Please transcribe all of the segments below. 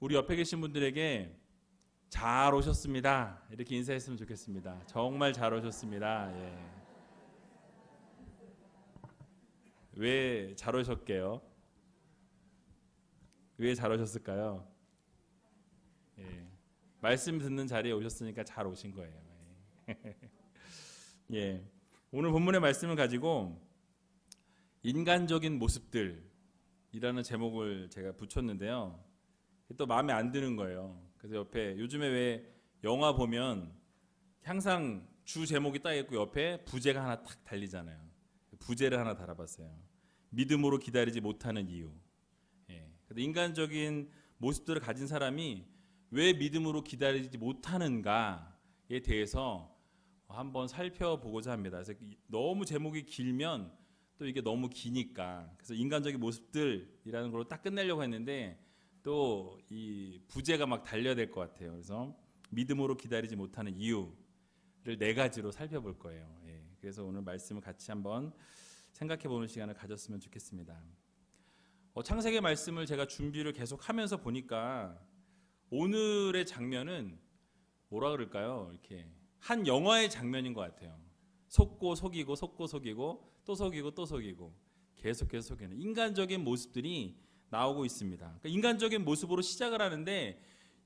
우리 옆에 계신 분들에게 잘 오셨습니다 이렇게 인사했으면 좋겠습니다. 정말 잘 오셨습니다. 예. 왜 잘 오셨게요? 왜 잘 오셨을까요? 예. 말씀 듣는 자리에 오셨으니까 잘 오신 거예요. 예. 예. 오늘 본문의 말씀을 가지고 인간적인 모습들이라는 제목을 제가 붙였는데요. 또 마음에 안 드는 거예요. 그래서 옆에 요즘에 왜 영화 보면 항상 주 제목이 딱 있고 옆에 부제가 하나 탁 달리잖아요. 부제를 하나 달아봤어요. 믿음으로 기다리지 못하는 이유. 예. 인간적인 모습들을 가진 사람이 왜 믿음으로 기다리지 못하는가에 대해서 한번 살펴보고자 합니다. 그래서 너무 제목이 길면 또 이게 너무 기니까 그래서 인간적인 모습들이라는 걸로 딱 끝내려고 했는데 또 이 부제가 막 달려야 될 것 같아요. 그래서 믿음으로 기다리지 못하는 이유를 4가지로 살펴볼 거예요. 예. 그래서 오늘 말씀을 같이 한번 생각해보는 시간을 가졌으면 좋겠습니다. 창세기 말씀을 제가 준비를 계속 하면서 보니까 오늘의 장면은 뭐라 그럴까요? 이렇게 한 영화의 장면인 것 같아요. 속고 속이고 속고 속이고 또 속이고 또 속이고 계속해서 속이는 인간적인 모습들이 나오고 있습니다. 그러니까 인간적인 모습으로 시작을 하는데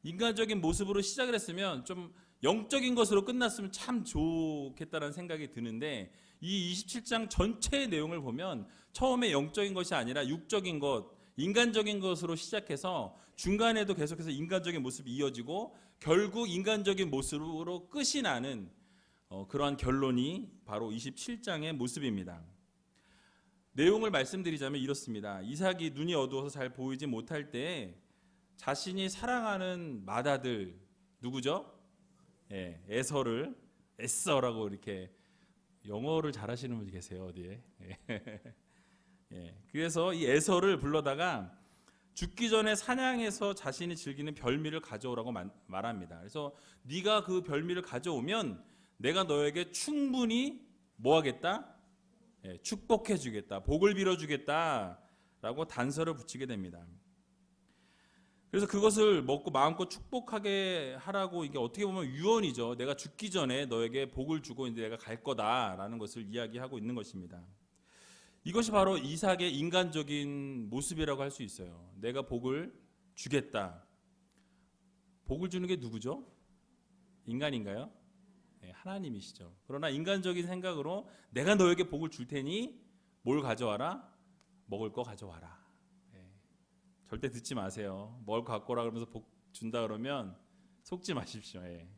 인간적인 모습으로 시작을 했으면 좀 영적인 것으로 끝났으면 참 좋겠다는 생각이 드는데 이 27장 전체의 내용을 보면 처음에 영적인 것이 아니라 육적인 것, 인간적인 것으로 시작해서 중간에도 계속해서 인간적인 모습이 이어지고 결국 인간적인 모습으로 끝이 나는 그러한 결론이 바로 27장의 모습입니다. 내용을 말씀드리자면 이렇습니다. 이삭이 눈이 어두워서 잘 보이지 못할 때 자신이 사랑하는 맏아들 누구죠? 예, 에서를 에서라고 이렇게 영어를 잘하시는 분이 계세요 어디에? 예, 그래서 이 에서를 불러다가 죽기 전에 사냥해서 자신이 즐기는 별미를 가져오라고 말합니다. 그래서 네가 그 별미를 가져오면 내가 너에게 충분히 뭐 하겠다? 예, 축복해 주겠다. 복을 빌어 주겠다. 라고 단서를 붙이게 됩니다. 그래서 그것을 먹고 마음껏 축복하게 하라고 이게 어떻게 보면 유언이죠. 내가 죽기 전에 너에게 복을 주고 이제 내가 갈 거다라는 것을 이야기하고 있는 것입니다. 이것이 바로 이삭의 인간적인 모습이라고 할 수 있어요. 내가 복을 주겠다. 복을 주는 게 누구죠? 인간인가요? 네, 하나님이시죠. 그러나 인간적인 생각으로 내가 너에게 복을 줄 테니 뭘 가져와라? 먹을 거 가져와라. 네, 절대 듣지 마세요. 뭘 갖고 오라 그러면서 복 준다 그러면 속지 마십시오. 네.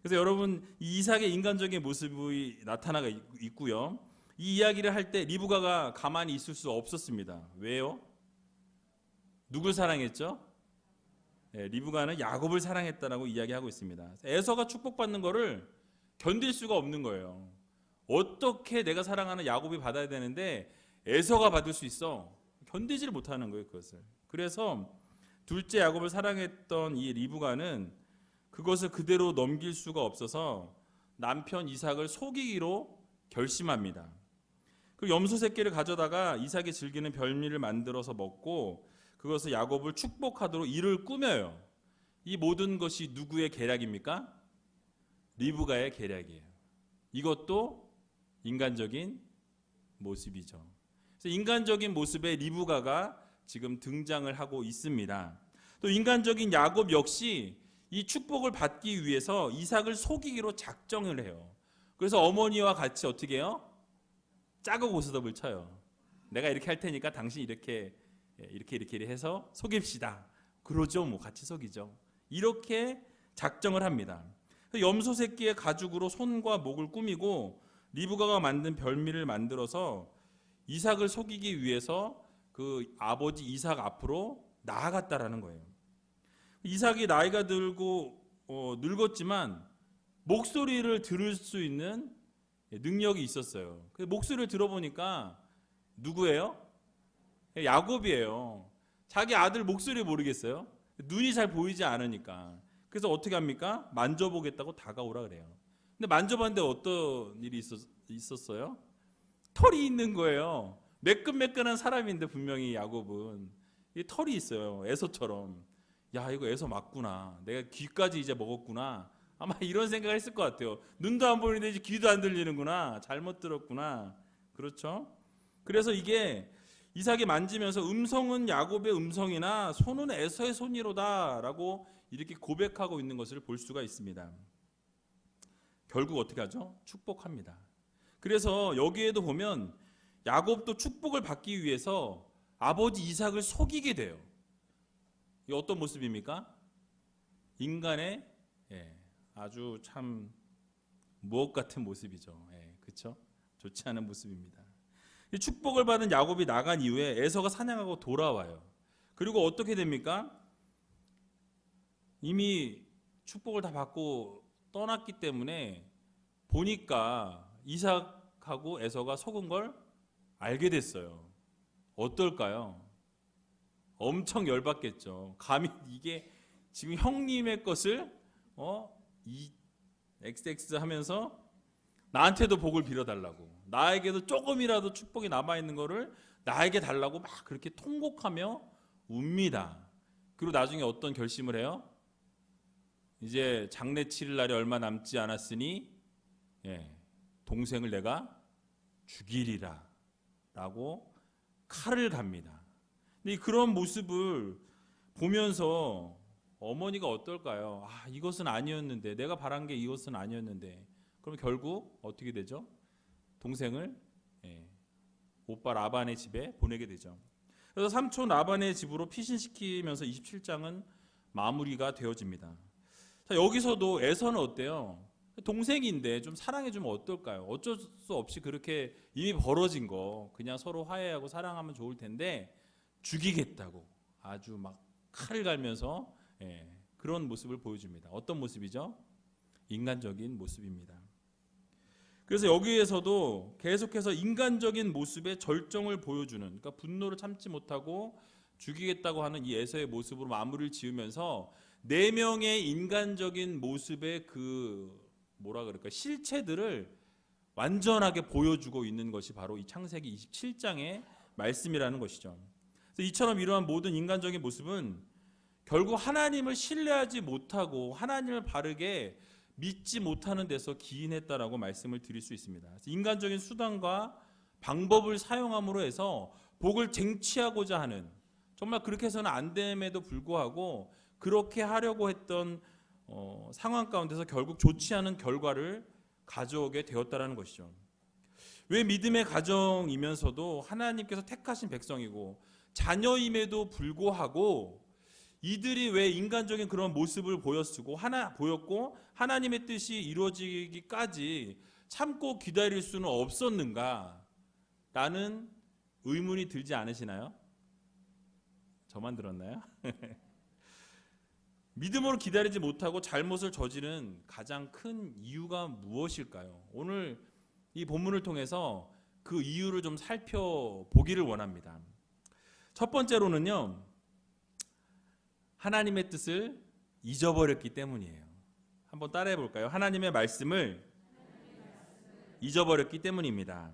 그래서 여러분 이 이삭의 인간적인 모습이 나타나가 있고요. 이 이야기를 할 때 리브가가 가만히 있을 수 없었습니다. 왜요? 누굴 사랑했죠? 네, 리브가는 야곱을 사랑했다라고 이야기하고 있습니다. 에서가 축복받는 거를 견딜 수가 없는 거예요. 어떻게 내가 사랑하는 야곱이 받아야 되는데 에서가 받을 수 있어? 견디지를 못하는 거예요, 그것을. 그래서 둘째 야곱을 사랑했던 이 리브가는 그것을 그대로 넘길 수가 없어서 남편 이삭을 속이기로 결심합니다. 그 염소 새끼를 가져다가 이삭이 즐기는 별미를 만들어서 먹고 그것을 야곱을 축복하도록 일을 꾸며요. 이 모든 것이 누구의 계략입니까? 리브가의 계략이에요. 이것도 인간적인 모습이죠. 그래서 인간적인 모습의 리브가가 지금 등장을 하고 있습니다. 또 인간적인 야곱 역시 이 축복을 받기 위해서 이삭을 속이기로 작정을 해요. 그래서 어머니와 같이 어떻게 해요? 짜고 고스톱을 쳐요. 내가 이렇게 할 테니까 당신 이렇게 해서 속입시다. 그러죠, 뭐 같이 속이죠. 이렇게 작정을 합니다. 염소 새끼의 가죽으로 손과 목을 꾸미고 리브가가 만든 별미를 만들어서 이삭을 속이기 위해서 그 아버지 이삭 앞으로 나아갔다라는 거예요. 이삭이 나이가 들고 늙었지만 목소리를 들을 수 있는 능력이 있었어요. 그 목소리를 들어보니까 누구예요? 야곱이에요. 자기 아들 목소리 모르겠어요. 눈이 잘 보이지 않으니까. 그래서 어떻게 합니까? 만져보겠다고 다가오라 그래요. 근데 만져봤는데 어떤 일이 있었어요? 털이 있는 거예요. 매끈매끈한 사람인데 분명히 야곱은 이 털이 있어요. 에서처럼. 야, 이거 에서 맞구나. 내가 귀까지 이제 먹었구나. 아마 이런 생각을 했을 것 같아요. 눈도 안 보이는데 이제 귀도 안 들리는구나. 잘못 들었구나. 그렇죠? 그래서 이게 이삭이 만지면서 음성은 야곱의 음성이나 손은 에서의 손이로다라고 이렇게 고백하고 있는 것을 볼 수가 있습니다. 결국 어떻게 하죠? 축복합니다. 그래서 여기에도 보면 야곱도 축복을 받기 위해서 아버지 이삭을 속이게 돼요. 이 어떤 모습입니까? 인간의 아주 참 무엇 같은 모습이죠. 그렇죠? 좋지 않은 모습입니다. 이 축복을 받은 야곱이 나간 이후에 에서가 사냥하고 돌아와요. 그리고 어떻게 됩니까? 이미 축복을 다 받고 떠났기 때문에 보니까 이삭하고 에서가 속은 걸 알게 됐어요. 어떨까요? 엄청 열받겠죠. 감히 이게 지금 형님의 것을 이 XX 하면서 나한테도 복을 빌어달라고, 나에게도 조금이라도 축복이 남아있는 거를 나에게 달라고 막 그렇게 통곡하며 웁니다. 그리고 나중에 어떤 결심을 해요? 이제 장례 치를 날이 얼마 남지 않았으니 동생을 내가 죽이리라 라고 칼을 갑니다. 근데 그런 모습을 보면서 어머니가 어떨까요? 아, 이것은 아니었는데, 내가 바란 게 이것은 아니었는데. 그럼 결국 어떻게 되죠? 동생을 오빠 라반의 집에 보내게 되죠. 그래서 삼촌 라반의 집으로 피신시키면서 27장은 마무리가 되어집니다. 자, 여기서도 에서는 어때요? 동생인데 좀 사랑해주면 어떨까요? 어쩔 수 없이 그렇게 이미 벌어진 거 그냥 서로 화해하고 사랑하면 좋을 텐데 죽이겠다고 아주 막 칼을 갈면서 그런 모습을 보여줍니다. 어떤 모습이죠? 인간적인 모습입니다. 그래서 여기에서도 계속해서 인간적인 모습의 절정을 보여주는, 그러니까 분노를 참지 못하고 죽이겠다고 하는 이 에서의 모습으로 마무리를 지으면서 네 명의 인간적인 모습의 그 뭐라 그럴까, 실체들을 완전하게 보여주고 있는 것이 바로 이 창세기 27장의 말씀이라는 것이죠. 그래서 이처럼 이러한 모든 인간적인 모습은 결국 하나님을 신뢰하지 못하고 하나님을 바르게 믿지 못하는 데서 기인했다라고 말씀을 드릴 수 있습니다. 그래서 인간적인 수단과 방법을 사용함으로 해서 복을 쟁취하고자 하는, 정말 그렇게 해서는 안 됨에도 불구하고 그렇게 하려고 했던 상황 가운데서 결국 좋지 않은 결과를 가져오게 되었다라는 것이죠. 왜 믿음의 가정이면서도 하나님께서 택하신 백성이고 자녀임에도 불구하고 이들이 왜 인간적인 그런 모습을 보였고 하나님의 뜻이 이루어지기까지 참고 기다릴 수는 없었는가 라는 의문이 들지 않으시나요? 저만 들었나요? 믿음으로 기다리지 못하고 잘못을 저지른 가장 큰 이유가 무엇일까요? 오늘 이 본문을 통해서 그 이유를 좀 살펴보기를 원합니다. 첫 번째로는요, 하나님의 뜻을 잊어버렸기 때문이에요. 한번 따라해 볼까요? 하나님의 말씀을 잊어버렸기 때문입니다.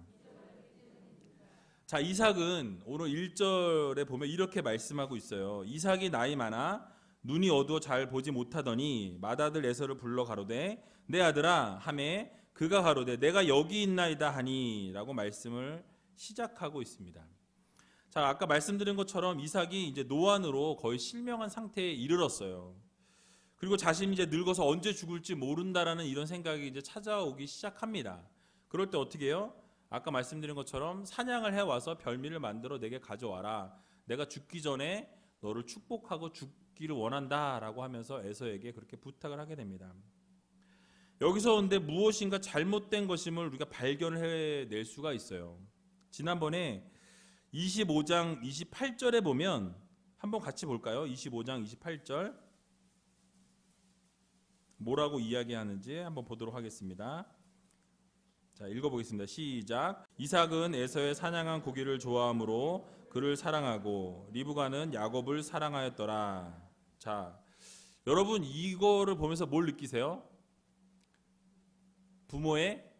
자, 이삭은 오늘 1절에 보면 이렇게 말씀하고 있어요. 이삭이 나이 많아 눈이 어두워 잘 보지 못하더니 맏아들 에서를 불러 가로되 내 아들아 하매 그가 가로되 내가 여기 있나이다 하니 라고 말씀을 시작하고 있습니다. 자, 아까 말씀드린 것처럼 이삭이 이제 노안으로 거의 실명한 상태에 이르렀어요. 그리고 자신이 이제 늙어서 언제 죽을지 모른다라는 이런 생각이 이제 찾아오기 시작합니다. 그럴 때 어떻게 해요? 아까 말씀드린 것처럼 사냥을 해와서 별미를 만들어 내게 가져와라. 내가 죽기 전에 너를 축복하고 죽기를 원한다라고 하면서 에서에게 그렇게 부탁을 하게 됩니다. 여기서 근데 무엇인가 잘못된 것임을 우리가 발견을 해낼 수가 있어요. 지난번에 25장 28절에 보면 한번 같이 볼까요? 25장 28절 뭐라고 이야기하는지 한번 보도록 하겠습니다. 자, 읽어보겠습니다. 시작. 이삭은 에서의 사냥한 고기를 좋아하므로 그를 사랑하고 리브가는 야곱을 사랑하였더라. 자, 여러분 이거를 보면서 뭘 느끼세요? 부모의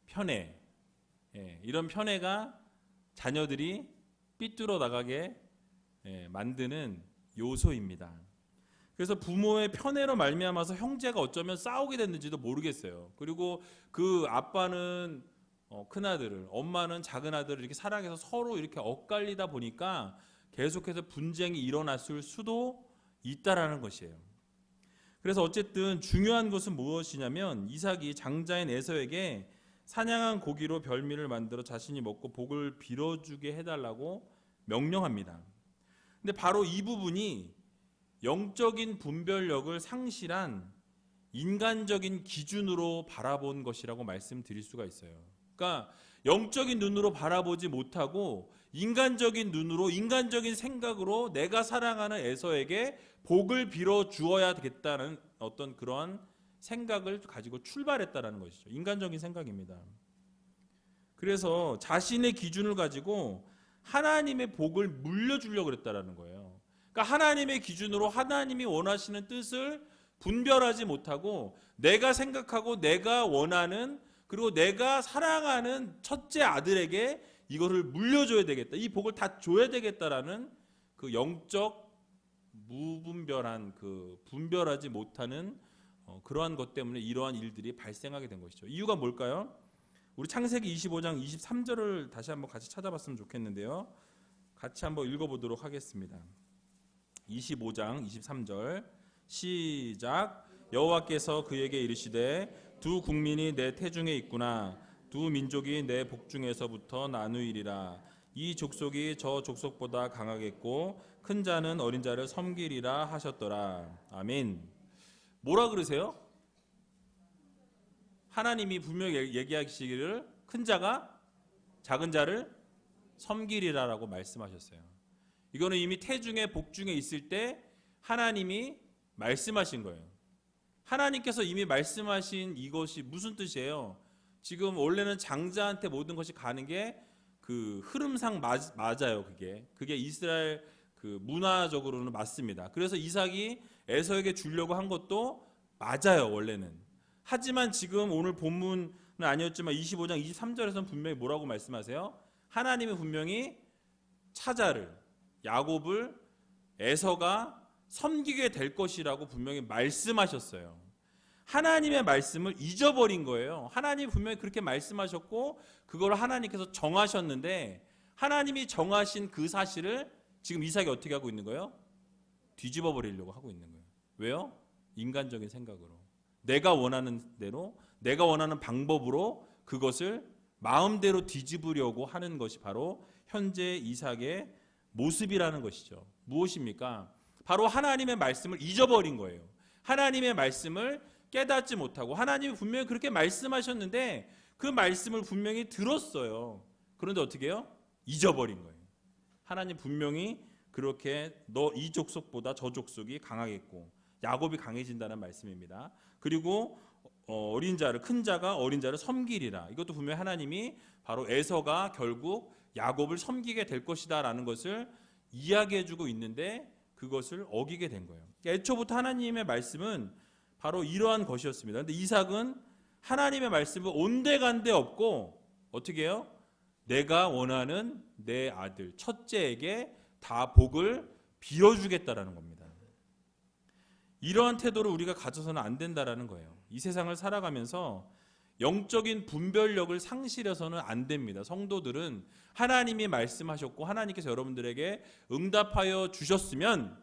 편애, 이런 편애가 자녀들이 삐뚤어 나가게 만드는 요소입니다. 그래서 부모의 편애로 말미암아서 형제가 어쩌면 싸우게 됐는지도 모르겠어요. 그리고 그 아빠는 큰 아들을, 엄마는 작은 아들을 이렇게 사랑해서 서로 이렇게 엇갈리다 보니까 계속해서 분쟁이 일어났을 수도 있다라는 것이에요. 그래서 어쨌든 중요한 것은 무엇이냐면 이삭이 장자인 에서에게 사냥한 고기로 별미를 만들어 자신이 먹고 복을 빌어주게 해달라고 명령합니다. 근데 바로 이 부분이 영적인 분별력을 상실한 인간적인 기준으로 바라본 것이라고 말씀드릴 수가 있어요. 그러니까 영적인 눈으로 바라보지 못하고 인간적인 눈으로, 인간적인 생각으로 내가 사랑하는 에서에게 복을 빌어 주어야 되겠다는 어떤 그런 생각을 가지고 출발했다라는 것이죠. 인간적인 생각입니다. 그래서 자신의 기준을 가지고 하나님의 복을 물려주려고 그랬다라는 거예요. 그러니까 하나님의 기준으로 하나님이 원하시는 뜻을 분별하지 못하고 내가 생각하고 내가 원하는, 그리고 내가 사랑하는 첫째 아들에게 이거를 물려줘야 되겠다, 이 복을 다 줘야 되겠다라는 그 영적 무분별한, 그 분별하지 못하는 그러한 것 때문에 이러한 일들이 발생하게 된 것이죠. 이유가 뭘까요? 우리 창세기 25장 23절을 다시 한번 같이 찾아봤으면 좋겠는데요. 같이 한번 읽어보도록 하겠습니다. 25장 23절 시작. 여호와께서 그에게 이르시되 두 국민이 내 태중에 있구나. 두 민족이 내 복중에서부터 나누이리라. 이 족속이 저 족속보다 강하겠고 큰 자는 어린 자를 섬기리라 하셨더라. 아멘. 뭐라 그러세요? 하나님이 분명히 얘기하시기를 큰 자가 작은 자를 섬기리라라고 말씀하셨어요. 이거는 이미 태중에 복중에 있을 때 하나님이 말씀하신 거예요. 하나님께서 이미 말씀하신 이것이 무슨 뜻이에요? 지금 원래는 장자한테 모든 것이 가는 게 그 흐름상 맞아요. 그게 이스라엘 그 문화적으로는 맞습니다. 그래서 이삭이 에서에게 주려고 한 것도 맞아요, 원래는. 하지만 지금 오늘 본문은 아니었지만 25장 23절에서는 분명히 뭐라고 말씀하세요? 하나님이 분명히 차자를, 야곱을 에서가 섬기게 될 것이라고 분명히 말씀하셨어요. 하나님의 말씀을 잊어버린 거예요. 하나님이 분명히 그렇게 말씀하셨고 그걸 하나님께서 정하셨는데, 하나님이 정하신 그 사실을 지금 이삭이 어떻게 하고 있는 거예요? 뒤집어 버리려고 하고 있는 거예요. 왜요? 인간적인 생각으로, 내가 원하는 대로, 내가 원하는 방법으로 그것을 마음대로 뒤집으려고 하는 것이 바로 현재 이삭의 모습이라는 것이죠. 무엇입니까? 바로 하나님의 말씀을 잊어버린 거예요. 하나님의 말씀을 깨닫지 못하고, 하나님이 분명히 그렇게 말씀하셨는데 그 말씀을 분명히 들었어요. 그런데 어떻게 해요? 잊어버린 거예요. 하나님 분명히 그렇게 너 이 족속보다 저 족속이 강하겠고 야곱이 강해진다는 말씀입니다. 그리고 어린 자를, 큰 자가 어린 자를 섬기리라. 이것도 분명히 하나님이 바로 에서가 결국 야곱을 섬기게 될 것이다 라는 것을 이야기해주고 있는데 그것을 어기게 된 거예요. 애초부터 하나님의 말씀은 바로 이러한 것이었습니다. 그런데 이삭은 하나님의 말씀을 온데간데 없고 어떻게 해요? 내가 원하는 내 아들 첫째에게 다 복을 빌어주겠다라는 겁니다. 이러한 태도를 우리가 가져서는 안 된다라는 거예요. 이 세상을 살아가면서 영적인 분별력을 상실해서는 안 됩니다. 성도들은 하나님이 말씀하셨고 하나님께서 여러분들에게 응답하여 주셨으면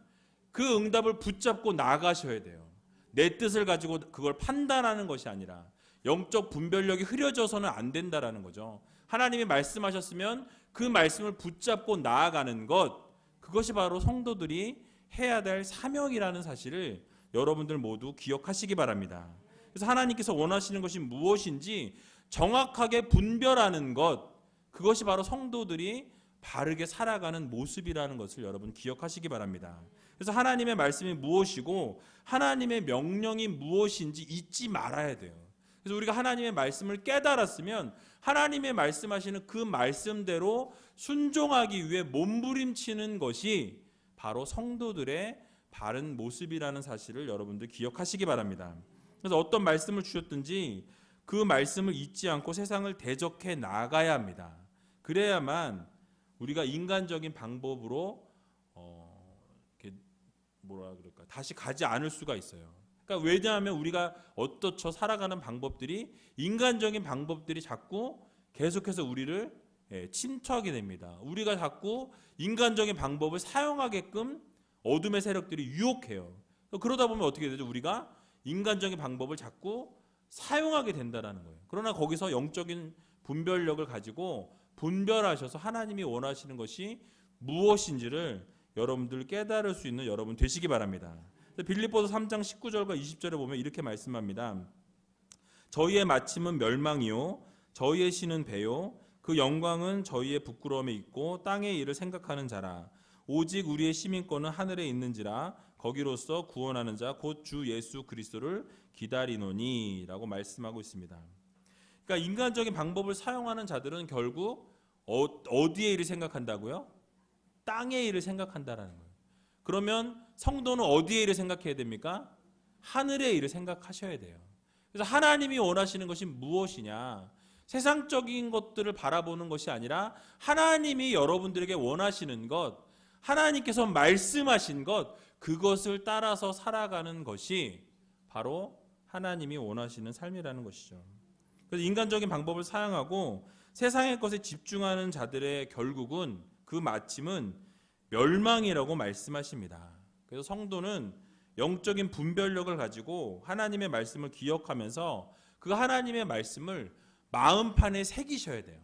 그 응답을 붙잡고 나아가셔야 돼요. 내 뜻을 가지고 그걸 판단하는 것이 아니라 영적 분별력이 흐려져서는 안 된다라는 거죠. 하나님이 말씀하셨으면 그 말씀을 붙잡고 나아가는 것, 그것이 바로 성도들이 해야 될 사명이라는 사실을 여러분들 모두 기억하시기 바랍니다. 그래서 하나님께서 원하시는 것이 무엇인지 정확하게 분별하는 것, 그것이 바로 성도들이 바르게 살아가는 모습이라는 것을 여러분 기억하시기 바랍니다. 그래서 하나님의 말씀이 무엇이고 하나님의 명령이 무엇인지 잊지 말아야 돼요. 그래서 우리가 하나님의 말씀을 깨달았으면 하나님의 말씀하시는 그 말씀대로 순종하기 위해 몸부림치는 것이 바로 성도들의 바른 모습이라는 사실을 여러분들 기억하시기 바랍니다. 그래서 어떤 말씀을 주셨든지 그 말씀을 잊지 않고 세상을 대적해 나가야 합니다. 그래야만 우리가 인간적인 방법으로 이렇게 뭐라 그럴까, 다시 가지 않을 수가 있어요. 그러니까 왜냐하면 우리가 어떻게 살아가는 방법들이, 인간적인 방법들이 자꾸 계속해서 우리를 침투하게 됩니다. 우리가 자꾸 인간적인 방법을 사용하게끔 어둠의 세력들이 유혹해요. 그러다 보면 어떻게 되죠? 우리가 인간적인 방법을 자꾸 사용하게 된다는 거예요. 그러나 거기서 영적인 분별력을 가지고 분별하셔서 하나님이 원하시는 것이 무엇인지를 여러분들 깨달을 수 있는 여러분 되시기 바랍니다. 빌립보서 3장 19절과 20절에 보면 이렇게 말씀합니다. 저희의 마침은 멸망이요 저희의 신은 배요 그 영광은 저희의 부끄러움에 있고 땅의 일을 생각하는 자라. 오직 우리의 시민권은 하늘에 있는지라 거기로서 구원하는 자 곧 주 예수 그리스도를 기다리노니 라고 말씀하고 있습니다. 그러니까 인간적인 방법을 사용하는 자들은 결국 어디의 일을 생각한다고요? 땅의 일을 생각한다라는 거예요. 그러면 성도는 어디의 일을 생각해야 됩니까? 하늘의 일을 생각하셔야 돼요. 그래서 하나님이 원하시는 것이 무엇이냐? 세상적인 것들을 바라보는 것이 아니라 하나님이 여러분들에게 원하시는 것, 하나님께서 말씀하신 것, 그것을 따라서 살아가는 것이 바로 하나님이 원하시는 삶이라는 것이죠. 그래서 인간적인 방법을 사용하고 세상의 것에 집중하는 자들의 결국은, 그 마침은 멸망이라고 말씀하십니다. 그래서 성도는 영적인 분별력을 가지고 하나님의 말씀을 기억하면서 그 하나님의 말씀을 마음판에 새기셔야 돼요.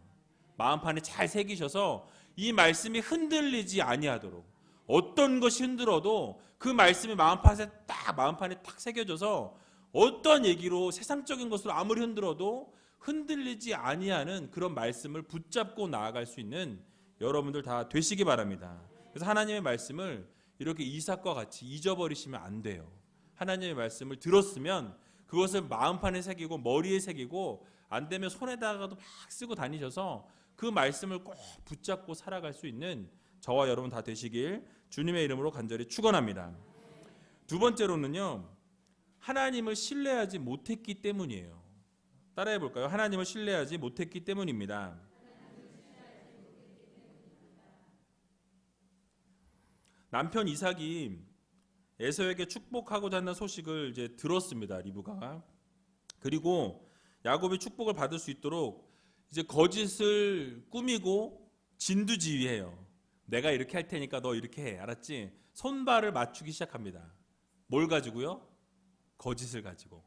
마음판에 잘 새기셔서 이 말씀이 흔들리지 아니하도록, 어떤 것이 흔들어도 그 말씀이 마음판에 딱 새겨져서 어떤 얘기로, 세상적인 것으로 아무리 흔들어도 흔들리지 아니하는 그런 말씀을 붙잡고 나아갈 수 있는 여러분들 다 되시기 바랍니다. 그래서 하나님의 말씀을 이렇게 이삭과 같이 잊어버리시면 안 돼요. 하나님의 말씀을 들었으면 그것을 마음판에 새기고 머리에 새기고, 안 되면 손에다가도 막 쓰고 다니셔서 그 말씀을 꼭 붙잡고 살아갈 수 있는 저와 여러분 다 되시길 주님의 이름으로 간절히 축원합니다. 두 번째로는요, 하나님을 신뢰하지 못했기 때문이에요. 따라해 볼까요? 하나님을 신뢰하지 못했기 때문입니다. 남편 이삭이 에서에게 축복하고자 하는 소식을 이제 들었습니다. 리브가가. 그리고 야곱이 축복을 받을 수 있도록 이제 거짓을 꾸미고 진두지휘해요. 내가 이렇게 할 테니까 너 이렇게 해. 알았지? 손발을 맞추기 시작합니다. 뭘 가지고요? 거짓을 가지고.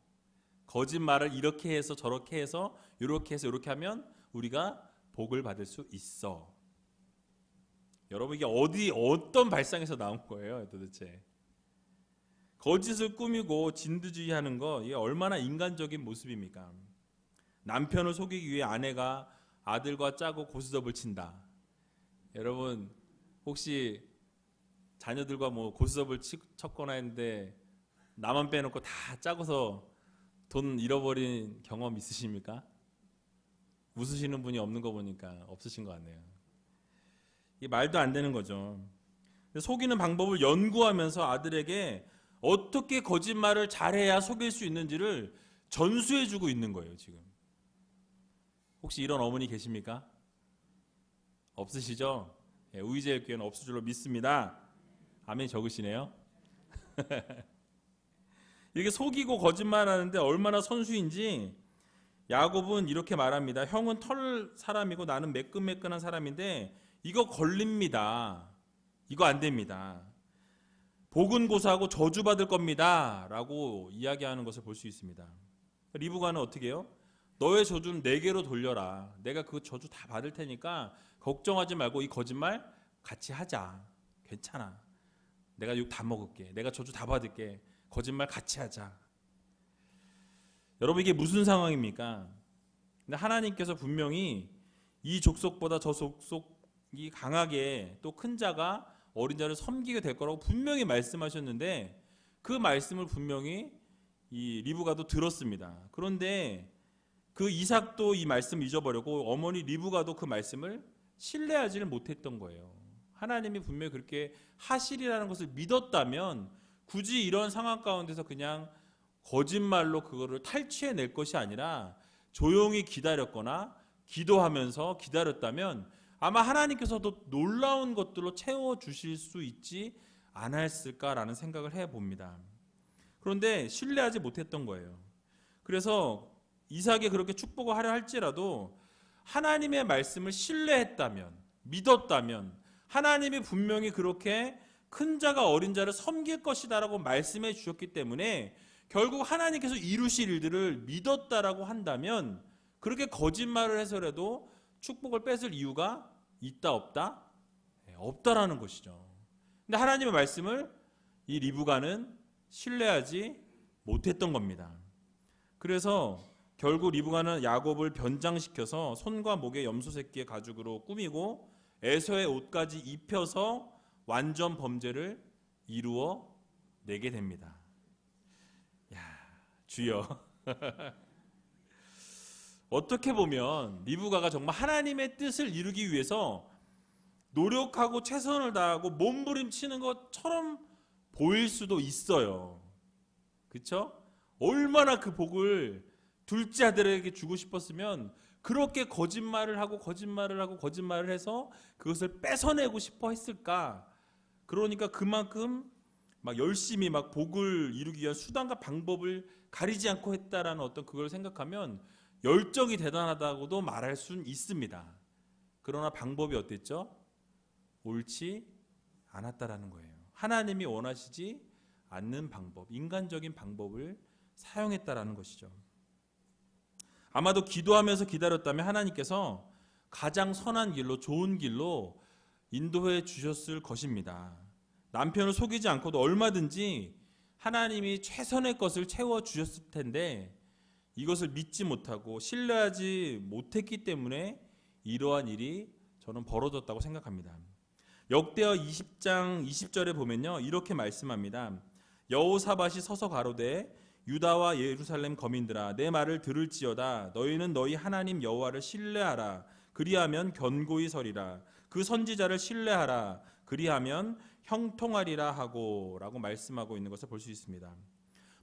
거짓말을 이렇게 해서 저렇게 해서 이렇게 해서 이렇게 하면 우리가 복을 받을 수 있어. 여러분, 이게 어떤 발상에서 나온 거예요 도대체? 거짓을 꾸미고 진두지휘하는 거, 이게 얼마나 인간적인 모습입니까? 남편을 속이기 위해 아내가 아들과 짜고 고스톱을 친다. 여러분, 혹시 자녀들과 뭐 고스톱을 쳤거나 했는데 나만 빼놓고 다 짜고서 돈 잃어버린 경험 있으십니까? 웃으시는 분이 없는 거 보니까 없으신 것 같네요. 이게 말도 안 되는 거죠. 속이는 방법을 연구하면서 아들에게 어떻게 거짓말을 잘해야 속일 수 있는지를 전수해주고 있는 거예요 지금. 혹시 이런 어머니 계십니까? 없으시죠? 예, 우이제일교회는 없을 줄로 믿습니다. 아멘 적으시네요. 이렇게 속이고 거짓말하는데 얼마나 선수인지 야곱은 이렇게 말합니다. 형은 털 사람이고 나는 매끈매끈한 사람인데 이거 걸립니다. 이거 안 됩니다. 복은 고사하고 저주받을 겁니다 라고 이야기하는 것을 볼 수 있습니다. 리브가는 어떻게 해요? 너의 저주는 내게로 돌려라. 내가 그 저주 다 받을 테니까 걱정하지 말고 이 거짓말 같이 하자. 괜찮아. 내가 욕 다 먹을게. 내가 저주 다 받을게. 거짓말 같이 하자. 여러분, 이게 무슨 상황입니까? 근데 하나님께서 분명히 이 족속보다 저 족속이 강하게 또 큰 자가 어린 자를 섬기게 될 거라고 분명히 말씀하셨는데 그 말씀을 분명히 이 리브가도 들었습니다. 그런데 그 이삭도 이 말씀을 잊어버렸고 어머니 리브가도 그 말씀을 신뢰하지를 못했던 거예요. 하나님이 분명히 그렇게 하시리라는 것을 믿었다면 굳이 이런 상황 가운데서 그냥 거짓말로 그거를 탈취해낼 것이 아니라 조용히 기다렸거나 기도하면서 기다렸다면 아마 하나님께서도 놀라운 것들로 채워주실 수 있지 안 했을까라는 생각을 해봅니다. 그런데 신뢰하지 못했던 거예요. 그래서 이삭이 그렇게 축복을 하려 할지라도 하나님의 말씀을 신뢰했다면, 믿었다면, 하나님이 분명히 그렇게 큰 자가 어린 자를 섬길 것이다라고 말씀해 주셨기 때문에 결국 하나님께서 이루실 일들을 믿었다라고 한다면 그렇게 거짓말을 해서라도 축복을 뺏을 이유가 있다 없다? 없다라는 것이죠. 근데 하나님의 말씀을 이 리브가는 신뢰하지 못했던 겁니다. 그래서 결국 리브가는 야곱을 변장시켜서 손과 목에 염소 새끼의 가죽으로 꾸미고 에서의 옷까지 입혀서 완전 범죄를 이루어 내게 됩니다. 야, 주여. 어떻게 보면 리브가가 정말 하나님의 뜻을 이루기 위해서 노력하고 최선을 다하고 몸부림치는 것처럼 보일 수도 있어요. 그렇죠? 얼마나 그 복을 둘째 아들에게 주고 싶었으면 그렇게 거짓말을 하고 거짓말을 해서 그것을 뺏어내고 싶어 했을까? 그러니까 그만큼 막 열심히 막 복을 이루기 위한 수단과 방법을 가리지 않고 했다라는 어떤 그걸 생각하면 열정이 대단하다고도 말할 수는 있습니다. 그러나 방법이 어땠죠? 옳지 않았다라는 거예요. 하나님이 원하시지 않는 방법, 인간적인 방법을 사용했다라는 것이죠. 아마도 기도하면서 기다렸다면 하나님께서 가장 선한 길로, 좋은 길로 인도해 주셨을 것입니다. 남편을 속이지 않고도 얼마든지 하나님이 최선의 것을 채워 주셨을 텐데 이것을 믿지 못하고 신뢰하지 못했기 때문에 이러한 일이 저는 벌어졌다고 생각합니다. 역대하 20장 20절에 보면요, 이렇게 말씀합니다. 여호사밧이 서서 가로되 유다와 예루살렘 거민들아 내 말을 들을지어다. 너희는 너희 하나님 여호와를 신뢰하라. 그리하면 견고히 서리라. 그 선지자를 신뢰하라. 그리하면 형통하리라 하고 라고 말씀하고 있는 것을 볼 수 있습니다.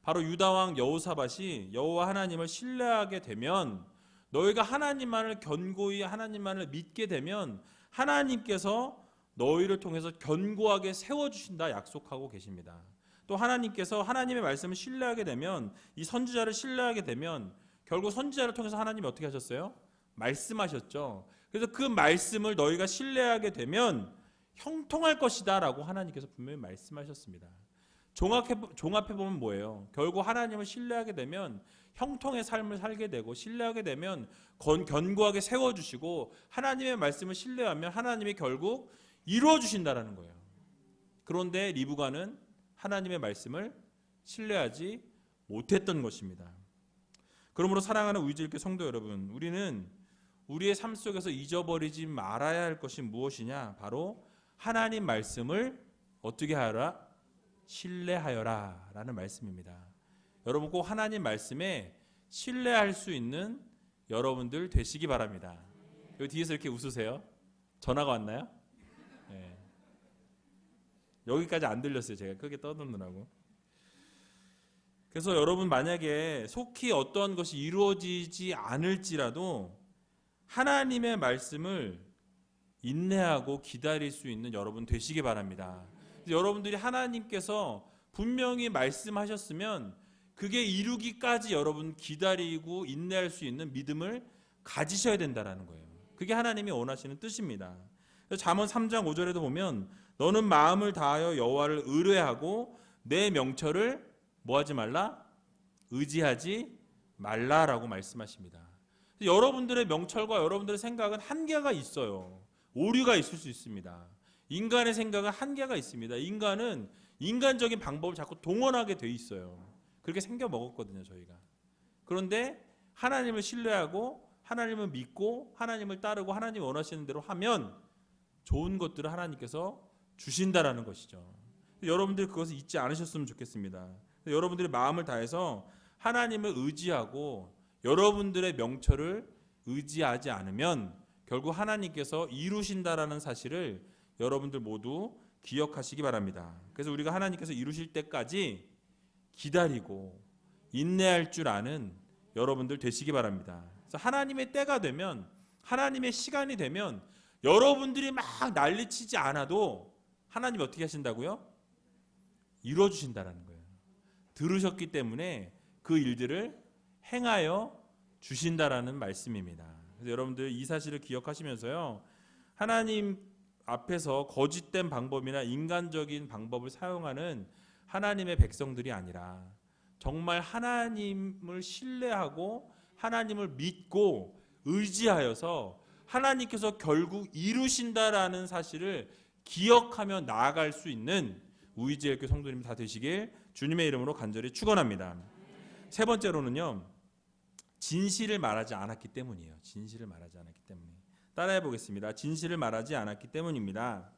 바로 유다왕 여호사밧이 여호와 하나님을 신뢰하게 되면, 너희가 하나님만을 견고히 하나님만을 믿게 되면 하나님께서 너희를 통해서 견고하게 세워주신다 약속하고 계십니다. 또 하나님께서 하나님의 말씀을 신뢰하게 되면, 이 선지자를 신뢰하게 되면 결국 선지자를 통해서 하나님이 어떻게 하셨어요? 말씀하셨죠. 그래서 그 말씀을 너희가 신뢰하게 되면 형통할 것이다 라고 하나님께서 분명히 말씀하셨습니다. 종합해보면 뭐예요? 결국 하나님을 신뢰하게 되면 형통의 삶을 살게 되고, 신뢰하게 되면 견고하게 세워주시고, 하나님의 말씀을 신뢰하면 하나님이 결국 이루어주신다라는 거예요. 그런데 리브가는 하나님의 말씀을 신뢰하지 못했던 것입니다. 그러므로 사랑하는 우리질교 성도 여러분, 우리는 우리의 삶 속에서 잊어버리지 말아야 할 것이 무엇이냐? 바로 하나님 말씀을 어떻게 하여라? 신뢰하여라 라는 말씀입니다. 여러분 꼭 하나님 말씀에 신뢰할 수 있는 여러분들 되시기 바랍니다. 여기 뒤에서 이렇게 웃으세요. 전화가 왔나요? 네. 여기까지 안 들렸어요. 제가 크게 떠드느라고. 그래서 여러분 만약에 속히 어떤 것이 이루어지지 않을지라도 하나님의 말씀을 인내하고 기다릴 수 있는 여러분 되시기 바랍니다. 여러분들이 하나님께서 분명히 말씀하셨으면 그게 이루기까지 여러분 기다리고 인내할 수 있는 믿음을 가지셔야 된다는 거예요. 그게 하나님이 원하시는 뜻입니다. 잠언 3장 5절에도 보면 너는 마음을 다하여 여호와를 의뢰하고 내 명철을 뭐하지 말라? 의지하지 말라라고 말씀하십니다. 여러분들의 명철과 여러분들의 생각은 한계가 있어요. 오류가 있을 수 있습니다. 인간의 생각은 한계가 있습니다. 인간은 인간적인 방법을 자꾸 동원하게 돼 있어요. 그렇게 생겨 먹었거든요, 저희가. 그런데 하나님을 신뢰하고 하나님을 믿고 하나님을 따르고 하나님이 원하시는 대로 하면 좋은 것들을 하나님께서 주신다라는 것이죠. 여러분들이 그것을 잊지 않으셨으면 좋겠습니다. 여러분들이 마음을 다해서 하나님을 의지하고 여러분들의 명철을 의지하지 않으면 결국 하나님께서 이루신다라는 사실을 여러분들 모두 기억하시기 바랍니다. 그래서 우리가 하나님께서 이루실 때까지 기다리고 인내할 줄 아는 여러분들 되시기 바랍니다. 그래서 하나님의 때가 되면, 하나님의 시간이 되면 여러분들이 막 난리치지 않아도 하나님이 어떻게 하신다고요? 이루어주신다라는 거예요. 들으셨기 때문에 그 일들을 행하여 주신다라는 말씀입니다. 그래서 여러분들 이 사실을 기억하시면서요, 하나님 앞에서 거짓된 방법이나 인간적인 방법을 사용하는 하나님의 백성들이 아니라 정말 하나님을 신뢰하고 하나님을 믿고 의지하여서 하나님께서 결국 이루신다라는 사실을 기억하며 나아갈 수 있는 우이지엘교 성도님 다 되시길 주님의 이름으로 간절히 축원합니다. 세 번째로는요, 진실을 말하지 않았기 때문이에요. 진실을 말하지 않았기 때문에. 따라해 보겠습니다. 진실을 말하지 않았기 때문입니다.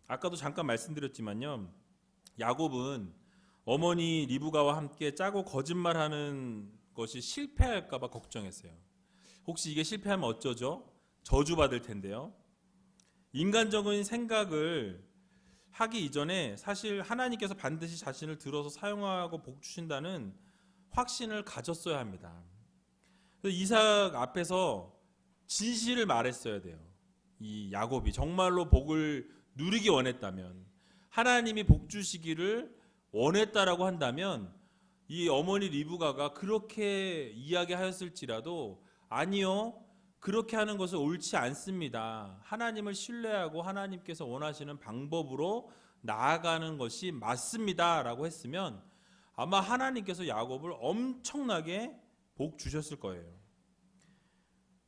아까도 잠깐 말씀드렸지만요, 야곱은 어머니 리브가와 함께 짜고 거짓말하는 것이 실패할까 봐 걱정했어요. 혹시 이게 실패하면 어쩌죠? 저주받을 텐데요. 인간적인 생각을 하기 이전에 사실 하나님께서 반드시 자신을 들어서 사용하고 복 주신다는 확신을 가졌어야 합니다. 그래서 이삭 앞에서 진실을 말했어야 돼요. 이 야곱이 정말로 복을 누리기 원했다면, 하나님이 복 주시기를 원했다라고 한다면 이 어머니 리브가가 그렇게 이야기하였을지라도 아니요, 그렇게 하는 것은 옳지 않습니다. 하나님을 신뢰하고 하나님께서 원하시는 방법으로 나아가는 것이 맞습니다 라고 했으면 아마 하나님께서 야곱을 엄청나게 복 주셨을 거예요.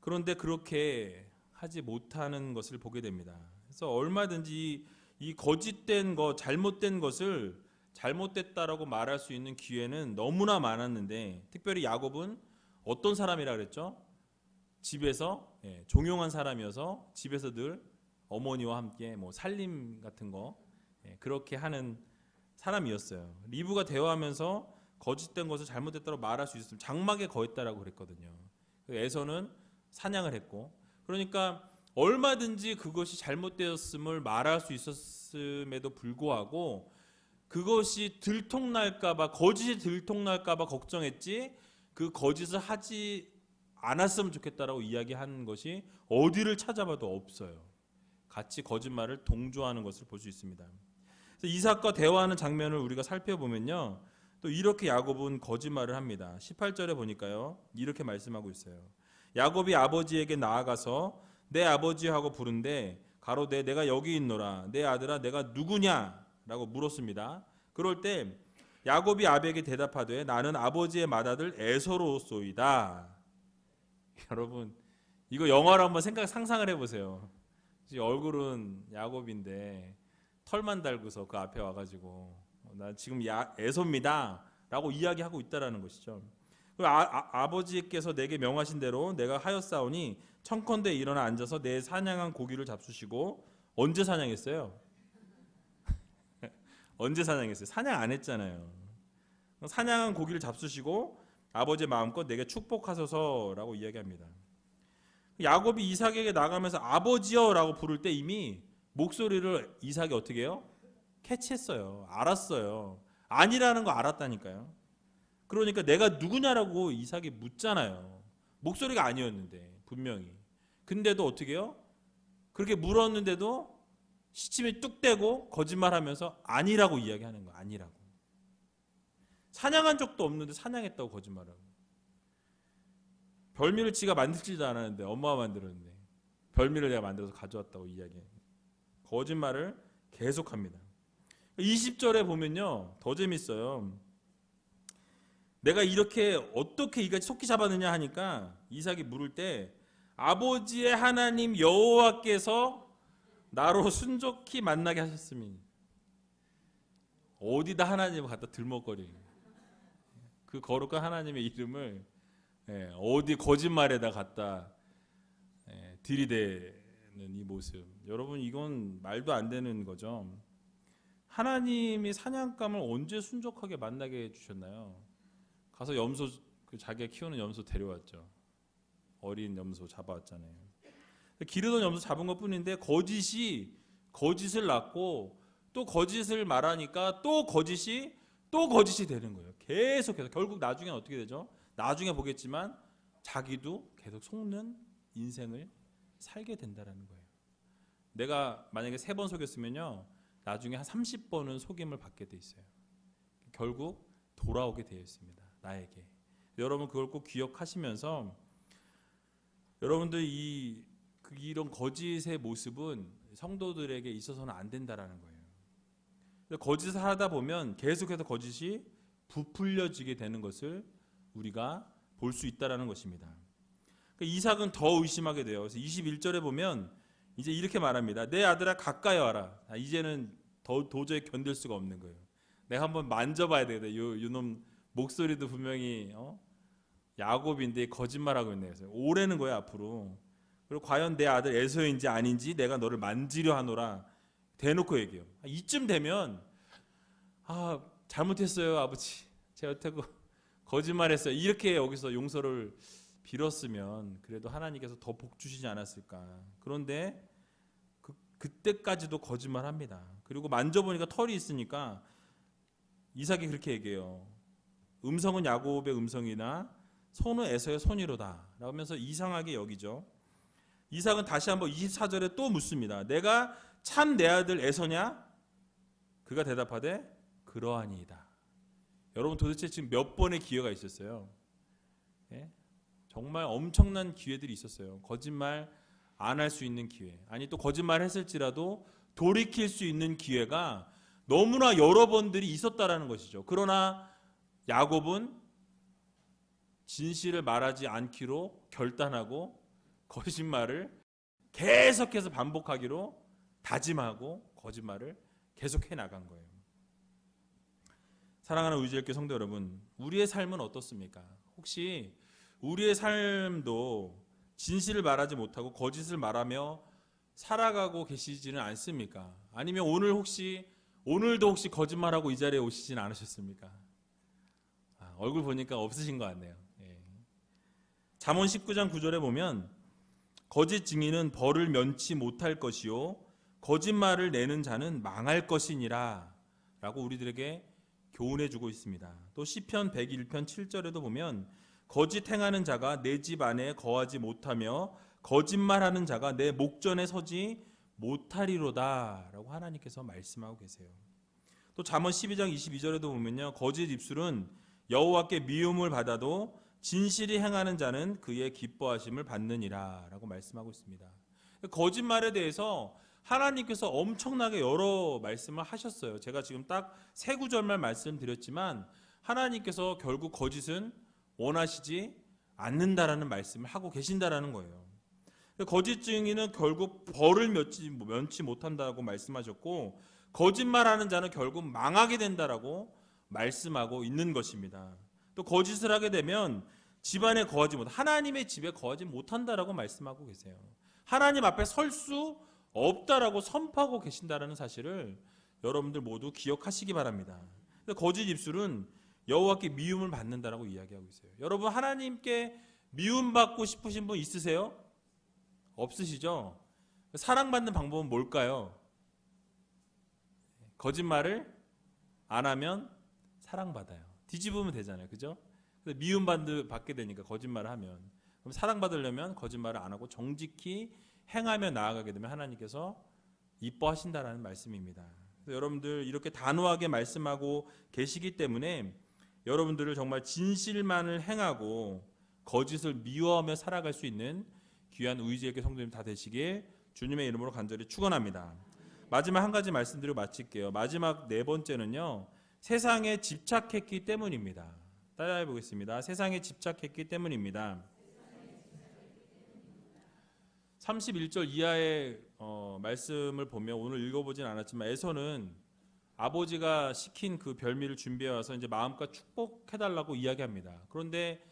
그런데 그렇게 하지 못하는 것을 보게 됩니다. 그래서 얼마든지 이 거짓된 것, 잘못된 것을 잘못됐다라고 말할 수 있는 기회는 너무나 많았는데, 특별히 야곱은 어떤 사람이라 그랬죠? 집에서 종용한 사람이어서 집에서 늘 어머니와 함께 뭐 살림 같은 거 그렇게 하는 사람이었어요. 리브가 대화하면서 거짓된 것을 잘못됐다고 말할 수 있었으면 장막에 거했다라고 그랬거든요. 에서는 사냥을 했고, 그러니까 얼마든지 그것이 잘못되었음을 말할 수 있었음에도 불구하고 그것이 들통날까봐, 거짓이 들통날까봐 걱정했지 그 거짓을 하지 않았으면 좋겠다라고 이야기하는 것이 어디를 찾아봐도 없어요. 같이 거짓말을 동조하는 것을 볼 수 있습니다. 그래서 이삭과 대화하는 장면을 우리가 살펴보면요, 또 이렇게 야곱은 거짓말을 합니다. 18절에 보니까요, 이렇게 말씀하고 있어요. 야곱이 아버지에게 나아가서 내 아버지하고 부른데 가로되 내가 여기 있노라. 내 아들아 내가 누구냐? 라고 물었습니다. 그럴 때 야곱이 아벨에게 대답하되 나는 아버지의 맏아들 에서로소이다. 여러분 이거 영화로 한번 상상을 해보세요. 얼굴은 야곱인데 털만 달고서 그 앞에 와가지고 나 지금 에서입니다 라고 이야기하고 있다라는 것이죠. 아버지께서 내게 명하신 대로 내가 하였사오니 청컨대 일어나 앉아서 내 사냥한 고기를 잡수시고. 언제 사냥했어요? 언제 사냥했어요? 사냥 안 했잖아요. 사냥한 고기를 잡수시고 아버지의 마음껏 내게 축복하소서라고 이야기합니다. 야곱이 이삭에게 나가면서 아버지여 라고 부를 때 이미 목소리를 이삭이 어떻게 해요? 캐치했어요. 알았어요. 아니라는 거 알았다니까요. 그러니까 내가 누구냐라고 이삭이 묻잖아요. 목소리가 아니었는데 분명히. 근데도 어떻게 해요? 그렇게 물었는데도 시침이 뚝 떼고 거짓말하면서 아니라고 이야기하는 거예요. 아니라고. 사냥한 적도 없는데 사냥했다고 거짓말하고. 별미를 지가 만들지도 않았는데 엄마가 만들었는데 별미를 내가 만들어서 가져왔다고 이야기해요. 거짓말을 계속합니다. 20절에 보면요, 더 재밌어요. 내가 이렇게 어떻게 이같이 속히 잡았느냐 하니까 이삭이 물을 때 아버지의 하나님 여호와께서 나로 순족히 만나게 하셨으니. 어디다 하나님을 갖다 들먹거리. 그 거룩한 하나님의 이름을 어디 거짓말에다 갖다 들이대는 이 모습. 여러분 이건 말도 안 되는 거죠. 하나님이 사냥감을 언제 순족하게 만나게 해주셨나요? 가서 염소, 자기가 키우는 염소 데려왔죠. 어린 염소 잡아왔잖아요. 기르던 염소 잡은 것뿐인데 거짓을 낳고 또 거짓을 말하니까 또 거짓이 되는 거예요. 계속해서 결국 나중에 어떻게 되죠? 나중에 보겠지만 자기도 계속 속는 인생을 살게 된다라는 거예요. 내가 만약에 3번 속였으면요, 나중에 한 30번은 속임을 받게 돼 있어요. 결국 돌아오게 되어 있습니다, 나에게. 여러분 그걸 꼭 기억하시면서 여러분들 이런 거짓의 모습은 성도들에게 있어서는 안 된다라는 거예요. 거짓을 하다 보면 계속해서 거짓이 부풀려지게 되는 것을 우리가 볼 수 있다라는 것입니다. 이삭은 더 의심하게 돼요. 그래서 21절에 보면 이제 이렇게 말합니다. 내 아들아 가까이 와라. 이제는 도저히 견딜 수가 없는 거예요. 내가 한번 만져봐야 되겠다. 요놈 목소리도 분명히 야곱인데 거짓말하고 있네. 그래서 오래는 거야 앞으로. 그리고 과연 내 아들 에서인지 아닌지 내가 너를 만지려 하노라. 대놓고 얘기해요. 이쯤 되면 잘못했어요 아버지. 제가 여태껏 거짓말했어요. 이렇게 여기서 용서를 빌었으면 그래도 하나님께서 더 복 주시지 않았을까. 그런데 그때까지도 거짓말합니다. 그리고 만져보니까 털이 있으니까 이삭이 그렇게 얘기해요. 음성은 야곱의 음성이나 손은 에서의 손이로다 라면서 이상하게 여기죠. 이삭은 다시 한번 24절에 또 묻습니다. 내가 참 내 아들 에서냐? 그가 대답하되 그러하니이다. 여러분 도대체 지금 몇 번의 기회가 있었어요? 예? 정말 엄청난 기회들이 있었어요. 거짓말 안 할 수 있는 기회, 아니 또 거짓말 했을지라도 돌이킬 수 있는 기회가 너무나 여러 번들이 있었다라는 것이죠. 그러나 야곱은 진실을 말하지 않기로 결단하고 거짓말을 계속해서 반복하기로 다짐하고 거짓말을 계속해 나간 거예요. 사랑하는 우리지엘교 성도 여러분, 우리의 삶은 어떻습니까? 혹시 우리의 삶도 진실을 말하지 못하고 거짓을 말하며 살아가고 계시지는 않습니까? 아니면 오늘도 혹시 거짓말하고 이 자리에 오시진 않으셨습니까? 얼굴 보니까 없으신 것 같네요. 예. 잠언 19장 9절에 보면 거짓 증인은 벌을 면치 못할 것이요 거짓말을 내는 자는 망할 것이니라 라고 우리들에게 교훈해주고 있습니다. 또 시편 101편 7절에도 보면 거짓 행하는 자가 내 집 안에 거하지 못하며 거짓말하는 자가 내 목전에 서지 못하리로다 라고 하나님께서 말씀하고 계세요. 또 잠언 12장 22절에도 보면요, 거짓 입술은 여호와께 미움을 받아도 진실이 행하는 자는 그의 기뻐하심을 받느니라 라고 말씀하고 있습니다. 거짓말에 대해서 하나님께서 엄청나게 여러 말씀을 하셨어요. 제가 지금 딱 3구절만 말씀드렸지만 하나님께서 결국 거짓은 원하시지 않는다라는 말씀을 하고 계신다라는 거예요. 거짓 증인은 결국 벌을 면치 못한다고 말씀하셨고, 거짓말하는 자는 결국 망하게 된다라고 말씀하고 있는 것입니다. 또 거짓을 하게 되면 집안에 거하지 못, 하나님의 집에 거하지 못한다라고 말씀하고 계세요. 하나님 앞에 설 수 없다라고 선포하고 계신다라는 사실을 여러분들 모두 기억하시기 바랍니다. 거짓 입술은 여호와께 미움을 받는다라고 이야기하고 있어요. 여러분 하나님께 미움받고 싶으신 분 있으세요? 없으시죠? 사랑받는 방법은 뭘까요? 거짓말을 안 하면 사랑받아요. 뒤집으면 되잖아요. 그죠? 미움받게 되니까 거짓말을 하면. 그럼 사랑받으려면 거짓말을 안 하고 정직히 행하며 나아가게 되면 하나님께서 이뻐하신다라는 말씀입니다. 여러분들 이렇게 단호하게 말씀하고 계시기 때문에 여러분들을 정말 진실만을 행하고 거짓을 미워하며 살아갈 수 있는 귀한 우리지엘교 성도님 다 되시길 주님의 이름으로 간절히 축원합니다. 마지막 한 가지 말씀드리고 마칠게요. 마지막 4번째는요, 세상에 집착했기 때문입니다. 따라해 보겠습니다. 세상에 집착했기 때문입니다. 31절 이하의 말씀을 보면 오늘 읽어보진 않았지만 에서는 아버지가 시킨 그 별미를 준비해 와서 이제 마음껏 축복해달라고 이야기합니다. 그런데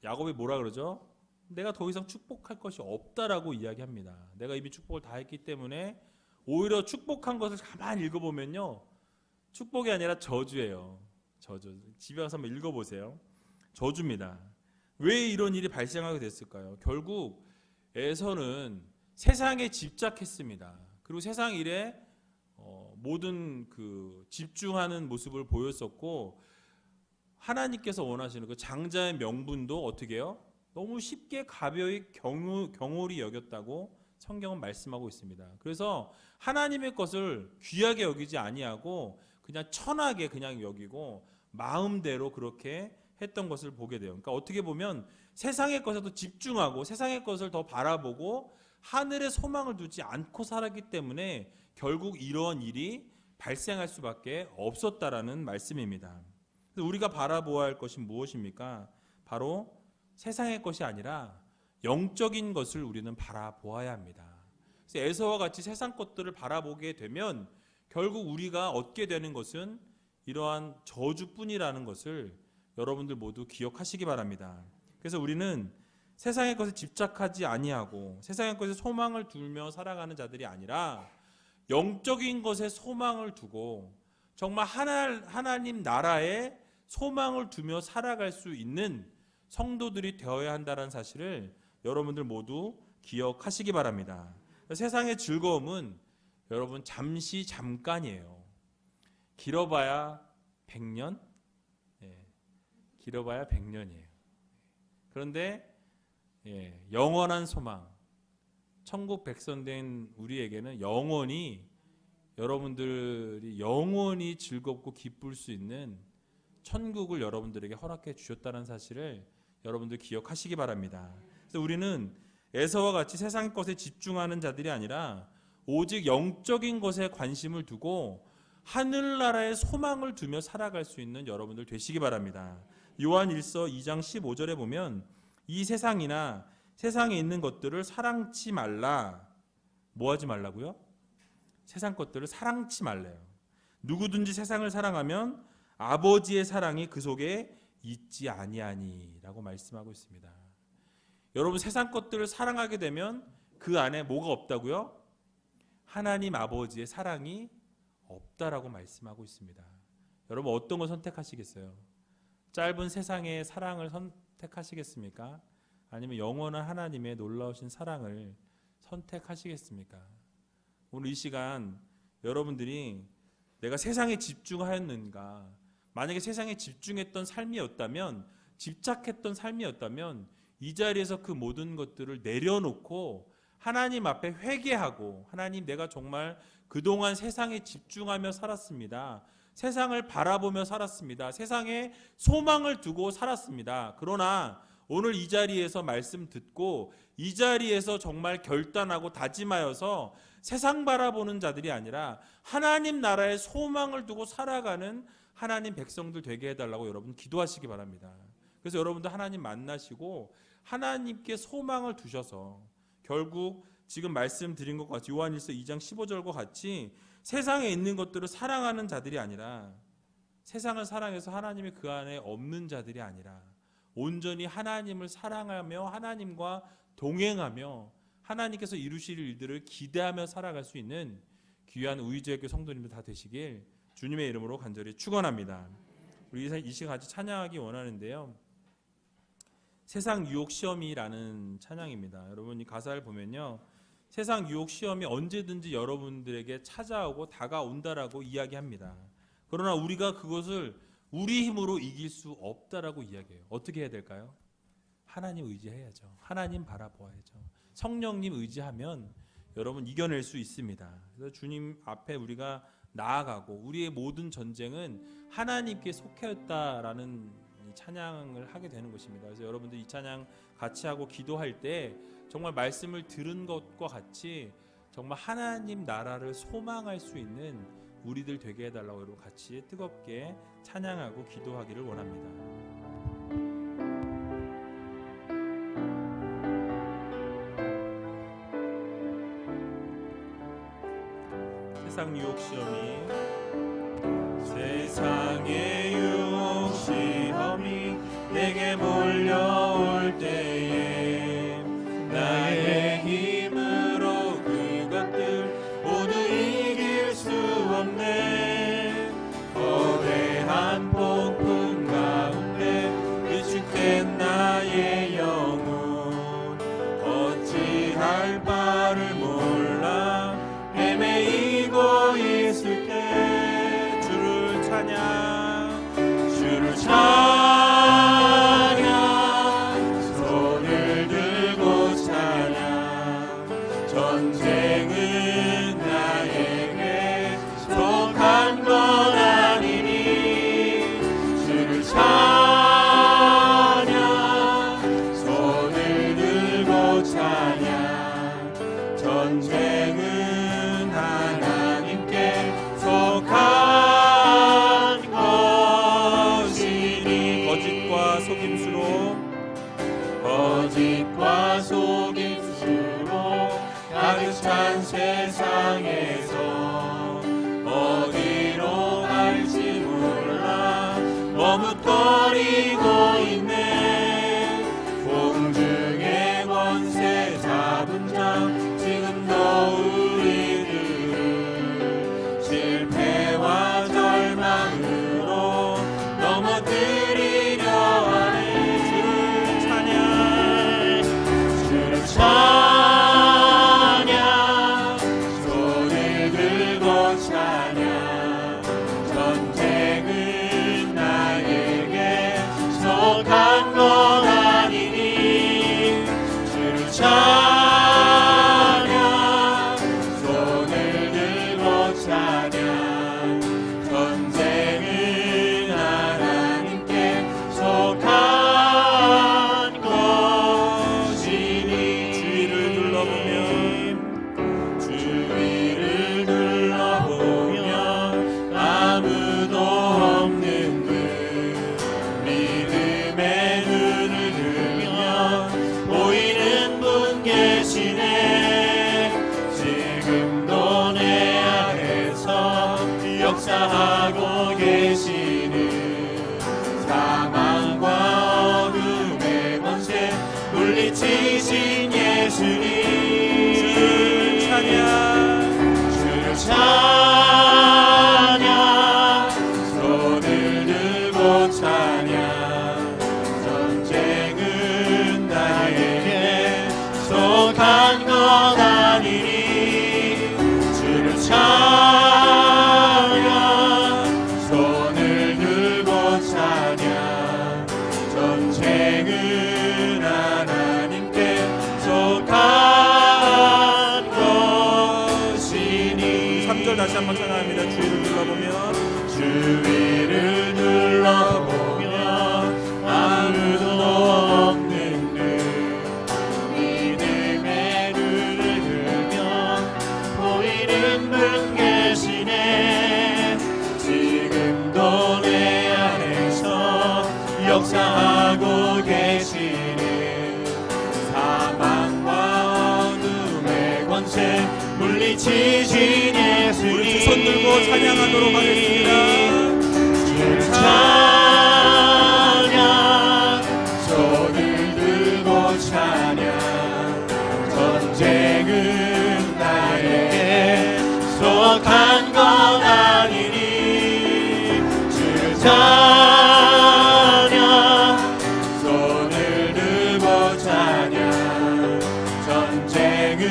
야곱이 뭐라 그러죠? 내가 더 이상 축복할 것이 없다라고 이야기합니다. 내가 이미 축복을 다 했기 때문에 오히려 축복한 것을 가만히 읽어보면요, 축복이 아니라 저주예요. 저주. 집에 가서 한번 읽어보세요. 저주입니다. 왜 이런 일이 발생하게 됐을까요? 결국 에서는 세상에 집착했습니다. 그리고 세상 일에 모든 그 집중하는 모습을 보였었고, 하나님께서 원하시는 그 장자의 명분도 어떻게 해요? 너무 쉽게 가벼이 경홀히 여겼다고 성경은 말씀하고 있습니다. 그래서 하나님의 것을 귀하게 여기지 아니하고 그냥 천하게 그냥 여기고 마음대로 그렇게 했던 것을 보게 돼요. 그러니까 어떻게 보면 세상의 것에 더 집중하고 세상의 것을 더 바라보고 하늘의 소망을 두지 않고 살았기 때문에 결국 이러한 일이 발생할 수밖에 없었다라는 말씀입니다. 우리가 바라보아야 할 것이 무엇입니까? 바로 세상의 것이 아니라 영적인 것을 우리는 바라보아야 합니다. 그래서 에서와 같이 세상 것들을 바라보게 되면 결국 우리가 얻게 되는 것은 이러한 저주뿐이라는 것을 여러분들 모두 기억하시기 바랍니다. 그래서 우리는 세상의 것에 집착하지 아니하고 세상의 것에 소망을 두며 살아가는 자들이 아니라 영적인 것에 소망을 두고 정말 하나님 나라에 소망을 두며 살아갈 수 있는 성도들이 되어야 한다는 사실을 여러분들 모두 기억하시기 바랍니다. 세상의 즐거움은 여러분 잠시 잠깐이에요. 길어봐야 100년? 길어봐야 100년이에요. 그런데 영원한 소망, 천국 백성된 우리에게는 영원히 여러분들이 영원히 즐겁고 기쁠 수 있는 천국을 여러분들에게 허락해 주셨다는 사실을 여러분들 기억하시기 바랍니다. 그래서 우리는 에서와 같이 세상 것에 집중하는 자들이 아니라 오직 영적인 것에 관심을 두고 하늘나라의 소망을 두며 살아갈 수 있는 여러분들 되시기 바랍니다. 요한일서 2장 15절에 보면 이 세상이나 세상에 있는 것들을 사랑치 말라. 뭐 하지 말라고요? 세상 것들을 사랑치 말래요. 누구든지 세상을 사랑하면 아버지의 사랑이 그 속에 있지 아니하니라고 말씀하고 있습니다. 여러분 세상 것들을 사랑하게 되면 그 안에 뭐가 없다고요? 하나님 아버지의 사랑이 없다라고 말씀하고 있습니다. 여러분 어떤 걸 선택하시겠어요? 짧은 세상의 사랑을 선택하시겠습니까? 아니면 영원한 하나님의 놀라우신 사랑을 선택하시겠습니까? 오늘 이 시간 여러분들이 내가 세상에 집중하였는가? 만약에 세상에 집중했던 삶이었다면, 집착했던 삶이었다면 이 자리에서 그 모든 것들을 내려놓고 하나님 앞에 회개하고, 하나님 내가 정말 그동안 세상에 집중하며 살았습니다. 세상을 바라보며 살았습니다. 세상에 소망을 두고 살았습니다. 그러나 오늘 이 자리에서 말씀 듣고 이 자리에서 정말 결단하고 다짐하여서 세상 바라보는 자들이 아니라 하나님 나라의 소망을 두고 살아가는 하나님 백성들 되게 해달라고 여러분 기도하시기 바랍니다. 그래서 여러분도 하나님 만나시고 하나님께 소망을 두셔서 결국 지금 말씀드린 것 같이 요한일서 2장 15절과 같이 세상에 있는 것들을 사랑하는 자들이 아니라, 세상을 사랑해서 하나님이 그 안에 없는 자들이 아니라 온전히 하나님을 사랑하며 하나님과 동행하며 하나님께서 이루실 일들을 기대하며 살아갈 수 있는 귀한 우이주의학교 성도님들 다 되시길 주님의 이름으로 간절히 축원합니다. 우리 이 시간 같이 찬양하기 원하는데요, 세상 유혹 시험이라는 찬양입니다. 여러분 이 가사를 보면요, 세상 유혹 시험이 언제든지 여러분들에게 찾아오고 다가온다라고 이야기합니다. 그러나 우리가 그것을 우리 힘으로 이길 수 없다라고 이야기해요. 어떻게 해야 될까요? 하나님 의지해야죠. 하나님 바라보아야죠. 성령님 의지하면 여러분 이겨낼 수 있습니다. 그래서 주님 앞에 우리가 나아가고 우리의 모든 전쟁은 하나님께 속하였다라는 찬양을 하게 되는 것입니다. 그래서 여러분들 이 찬양 같이 하고 기도할 때 정말 말씀을 들은 것과 같이 정말 하나님 나라를 소망할 수 있는 우리들 되게 해달라고 여러분 같이 뜨겁게 찬양하고 기도하기를 원합니다. 세상 유혹 시험이, 세상의 유혹 시험이 내게 몰려올 때에 나의 힘으로 그것들 모두 이길 수 없네. 거대한 폭풍 가운데 위축된 나의 영혼 어찌할 바를 몰라 헤매이고 있을 때 주를 찬양, 손을 들고 찬양, 머뭇거리고 있네. 공중의 권세 잡은 자 지금도 우리들을 실패와 절망으로 넘어뜨리려 하네. 주를 찬양, 손을 들고 찬양. 전쟁은 나에게 속한 것 아니니. 주를 찬양, 손을 들고 찬양. 전쟁은 하나님께 속한 것이니. 주위를 둘러보면 아무도 없는 듯 믿음의 눈을 들면 보이는 분 계시네. 지금도 내 안에서 역사하고 계시는 사망과 어둠의 권세 물리치신 예수님. 주를 찬양, 손을 들고 찬양. 전쟁은 나에게 속한 것 아니니. 주를 찬양, 손을 들고 찬양. 전쟁은 하나님께 속한 것이니. 3절 다시 한번 찬양합니다. 주위를 둘러보면 주위를 둘러보면 아무도 없는 듯 믿음의 눈을 들면 보이는 분 계시네. 지금도 내 안에서 역사하고 계시는 사망과 어둠의 권세 물리치신 예수님. 우리 두 손 들고 찬양하도록 하겠습니다. 주를 찬양, 손을 들고 찬양. 전쟁은 나에게 속한 것 아니니. 주를 찬양, 손을 들고 찬양. 전쟁은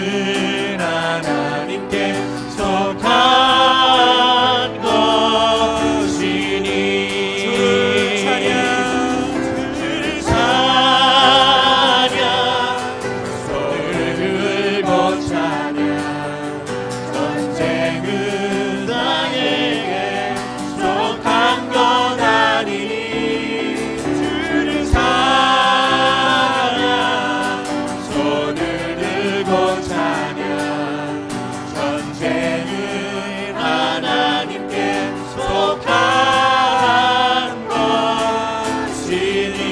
하나님께 속한 것이니. 주를 찬양, 주를 찬양, 손을 들고 찬양. 전쟁은 나에게 속한 것 아니니. 주를 찬양, 손을 들고 찬양. 전쟁은 하나님께 속한 것이니.